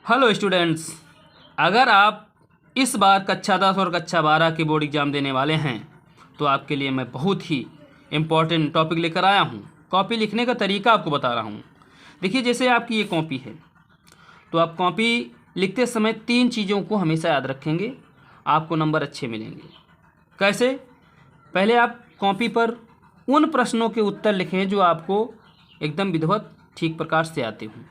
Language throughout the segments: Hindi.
हेलो स्टूडेंट्स, अगर आप इस बार कक्षा 10 और कक्षा 12 के बोर्ड एग्ज़ाम देने वाले हैं तो आपके लिए मैं बहुत ही इम्पोर्टेंट टॉपिक लेकर आया हूँ। कॉपी लिखने का तरीका आपको बता रहा हूँ। देखिए, जैसे आपकी ये कॉपी है तो आप कॉपी लिखते समय 3 चीज़ों को हमेशा याद रखेंगे, आपको नंबर अच्छे मिलेंगे। कैसे? पहले आप कॉपी पर उन प्रश्नों के उत्तर लिखें जो आपको एकदम विधिवत ठीक प्रकार से आते हों।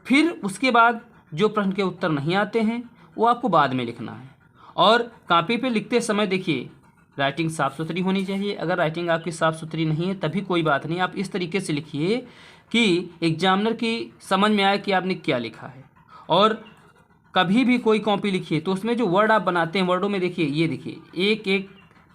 फिर उसके बाद जो प्रश्न के उत्तर नहीं आते हैं वो आपको बाद में लिखना है। और कॉपी पे लिखते समय देखिए, राइटिंग साफ़ सुथरी होनी चाहिए। अगर राइटिंग आपकी साफ़ सुथरी नहीं है तभी कोई बात नहीं, आप इस तरीके से लिखिए कि एग्जामिनर की समझ में आए कि आपने क्या लिखा है। और कभी भी कोई कॉपी लिखिए तो उसमें जो वर्ड आप बनाते हैं, वर्डों में देखिए, ये देखिए, एक एक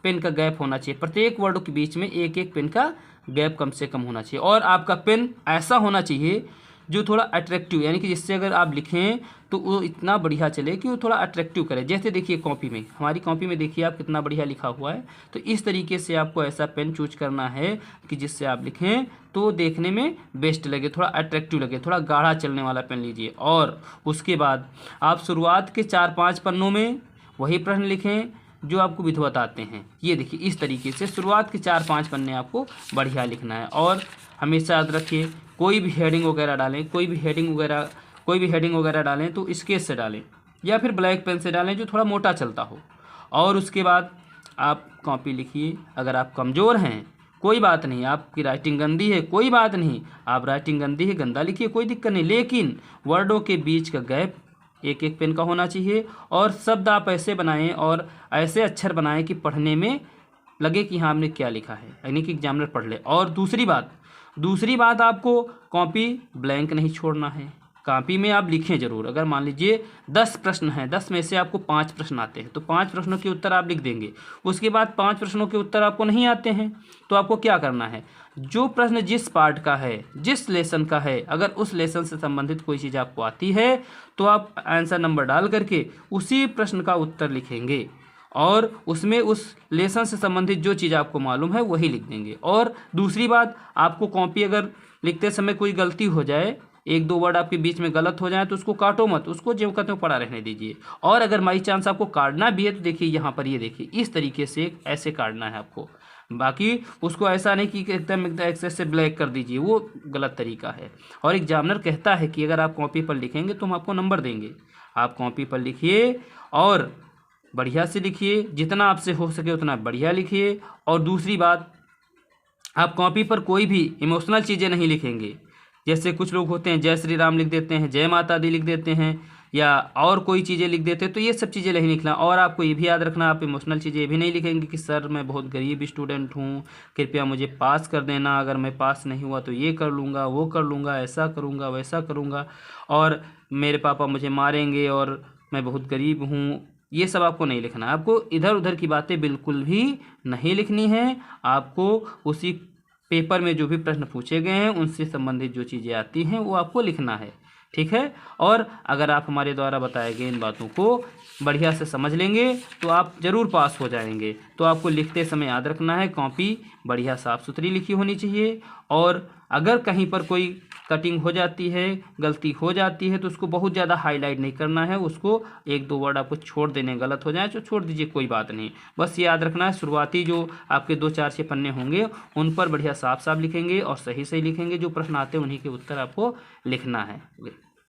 पेन का गैप होना चाहिए। प्रत्येक वर्ड के बीच में एक एक पेन का गैप कम से कम होना चाहिए। और आपका पेन ऐसा होना चाहिए जो थोड़ा अट्रैक्टिव, यानी कि जिससे अगर आप लिखें तो वो इतना बढ़िया चले कि वो थोड़ा अट्रैक्टिव करे। जैसे देखिए कॉपी में, हमारी कॉपी में देखिए आप कितना बढ़िया लिखा हुआ है। तो इस तरीके से आपको ऐसा पेन चूज करना है कि जिससे आप लिखें तो देखने में बेस्ट लगे, थोड़ा अट्रैक्टिव लगे, थोड़ा गाढ़ा चलने वाला पेन लीजिए। और उसके बाद आप शुरुआत के 4-5 पन्नों में वही प्रश्न लिखें जो आपको विधिवत आते हैं। ये देखिए, इस तरीके से शुरुआत के 4-5 पन्ने आपको बढ़िया लिखना है। और हमेशा याद रखिए, कोई भी हेडिंग वगैरह डालें, कोई भी हेडिंग वगैरह डालें तो स्केच से डालें या फिर ब्लैक पेन से डालें जो थोड़ा मोटा चलता हो। और उसके बाद आप कॉपी लिखिए। अगर आप कमज़ोर हैं कोई बात नहीं, आपकी राइटिंग गंदी है कोई बात नहीं, आप राइटिंग गंदी है गंदा लिखिए, कोई दिक्कत नहीं, लेकिन वर्डों के बीच का गैप एक एक पेन का होना चाहिए। और शब्द आप ऐसे बनाएं और ऐसे अक्षर बनाएं कि पढ़ने में लगे कि हाँ हमने क्या लिखा है, यानी कि एग्जामिनर पढ़ ले। और दूसरी बात आपको कॉपी ब्लैंक नहीं छोड़ना है। कॉपी में आप लिखें ज़रूर। अगर मान लीजिए 10 प्रश्न हैं, 10 में से आपको 5 प्रश्न आते हैं तो 5 प्रश्नों के उत्तर आप लिख देंगे। उसके बाद 5 प्रश्नों के उत्तर आपको नहीं आते हैं तो आपको क्या करना है, जो प्रश्न जिस पार्ट का है, जिस लेसन का है, अगर उस लेसन से संबंधित कोई चीज़ आपको आती है तो आप आंसर नंबर डाल करके उसी प्रश्न का उत्तर लिखेंगे और उसमें उस लेसन से संबंधित जो चीज़ आपको मालूम है वही लिख देंगे। और दूसरी बात, आपको कॉपी अगर लिखते समय कोई गलती हो जाए, 1-2 वर्ड आपके बीच में गलत हो जाए तो उसको काटो मत, उसको जो कहते हो पड़ा रहने दीजिए। और अगर बाई चांस आपको काटना भी है तो देखिए यहाँ पर, ये देखिए इस तरीके से ऐसे काटना है आपको। बाकी उसको ऐसा नहीं कि एकदम एक्सेस से ब्लैक कर दीजिए, वो गलत तरीका है। और एग्जामिनर कहता है कि अगर आप कॉपी पर लिखेंगे तो हम आपको नंबर देंगे। आप कॉपी पर लिखिए और बढ़िया से लिखिए, जितना आपसे हो सके उतना बढ़िया लिखिए। और दूसरी बात, आप कॉपी पर कोई भी इमोशनल चीज़ें नहीं लिखेंगे। जैसे कुछ लोग होते हैं जय श्री राम लिख देते हैं, जय माता दी लिख देते हैं, या और कोई चीज़ें लिख देते हैं, तो ये सब चीज़ें नहीं लिखना। और आपको ये भी याद रखना, आप इमोशनल चीज़ें ये भी नहीं लिखेंगे कि सर मैं बहुत गरीब स्टूडेंट हूँ, कृपया मुझे पास कर देना, अगर मैं पास नहीं हुआ तो ये कर लूँगा, वो कर लूँगा, ऐसा करूँगा, वैसा करूँगा, और मेरे पापा मुझे मारेंगे और मैं बहुत गरीब हूँ। ये सब आपको नहीं लिखना है। आपको इधर उधर की बातें बिल्कुल भी नहीं लिखनी है। आपको उसी पेपर में जो भी प्रश्न पूछे गए हैं उनसे संबंधित जो चीज़ें आती हैं वो आपको लिखना है, ठीक है। और अगर आप हमारे द्वारा बताए गए इन बातों को बढ़िया से समझ लेंगे तो आप ज़रूर पास हो जाएंगे। तो आपको लिखते समय याद रखना है, कॉपी बढ़िया साफ़ सुथरी लिखी होनी चाहिए। और अगर कहीं पर कोई कटिंग हो जाती है, गलती हो जाती है, तो उसको बहुत ज़्यादा हाईलाइट नहीं करना है, उसको 1-2 वर्ड आपको छोड़ देने, गलत हो जाए तो छोड़ दीजिए, कोई बात नहीं। बस ये याद रखना है, शुरुआती जो आपके 2-4-6 पन्ने होंगे उन पर बढ़िया साफ साफ लिखेंगे और सही सही लिखेंगे। जो प्रश्न आते हैं उन्हीं के उत्तर आपको लिखना है।